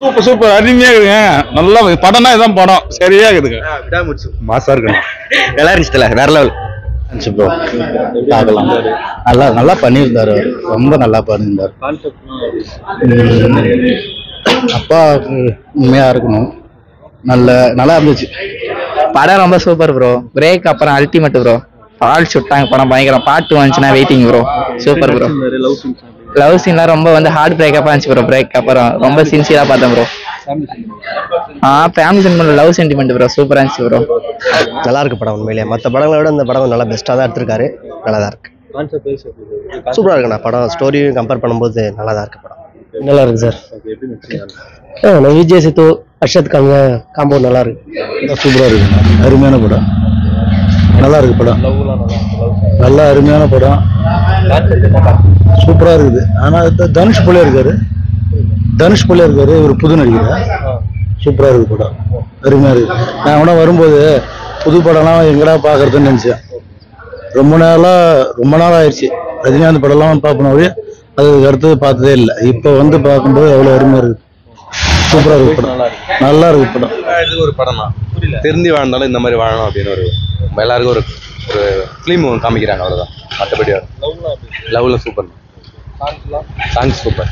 Super super அருமையா இருக்குங்க. நல்லா படம்னா இதான் படம் சரியா இருக்குதுங்க. மாசா இருக்கணும். நல்லா இருந்துச்சுல, வேற லெவல் ப்ரோ பார்க்கலாம். நல்லா பண்ணியிருந்தாரு, ரொம்ப நல்லா பண்ணியிருந்தாரு. அப்பா உண்மையா இருக்கணும். நல்லா இருந்துச்சு படம். ரொம்ப சூப்பர் ப்ரோ. பிரேக் அப்புறம் அல்டிமேட் ப்ரோ. பால் சுட்டாங்க படம் பயங்கரம். பாட்டு வந்துச்சுன்னா waiting bro. Super bro. Love சீன்லாம் ரொம்ப ஹார்ட் பிரேக்கப்பாக இருந்துச்சு ப்ரோ. பிரேக் அப்புறம் ரொம்ப சின்சியரா பார்த்தேன் bro. Family sentiment, love sentiment bro. சூப்பரா இருந்துச்சு ப்ரோ. நல்லா இருக்கு படம். உண்மையிலேயே மற்ற படங்களை விட இந்த படம் நல்லா பெஸ்ட்டாக தான் எடுத்திருக்காரு. நல்லா தான் இருக்கு. சூப்பராக இருக்குண்ணா படம். ஸ்டோரியும் கம்பேர் பண்ணும்போது நல்லா தான் இருக்கு படம். நல்லா இருக்கு சார். விஜய் சேத்து, அர்ஷத் காம்போ நல்லா இருக்கு. சூப்பராக இருக்கு. அருமையான படம். நல்லா இருக்கு படம். நல்லா அருமையான படம். சூப்பராக இருக்குது. ஆனால் தனுஷ் போலே இருக்காரு. இவர் புது நடிகர். சூப்பராக இருக்குது படம். அருமையாக இருக்குது. நான் கூட வரும்போது புது படம்லாம் எங்கடா பார்க்கறதுன்னு நினச்சேன். ரொம்ப நாள் ஆயிடுச்சு ரஜினிகாந்த் படம்லாம் பார்க்கணும். அதுக்கு அடுத்தது பார்த்ததே இல்லை. இப்போ பார்க்கும்போது எவ்வளோ அருமையாக இருக்குது. சூப்பராக இருக்கு படம். நல்லா இருக்கு படம். இது ஒரு படம் தான். திருந்தி வாழ்ந்தாலும் இந்த மாதிரி வாழணும் அப்படின்னு ஒரு எல்லாருக்கும் ஒரு ஃபிலிம் காமிக்கிறாங்க, அவ்வளோதான். மற்றபடி லவ்ல சூப்பர். Songs super.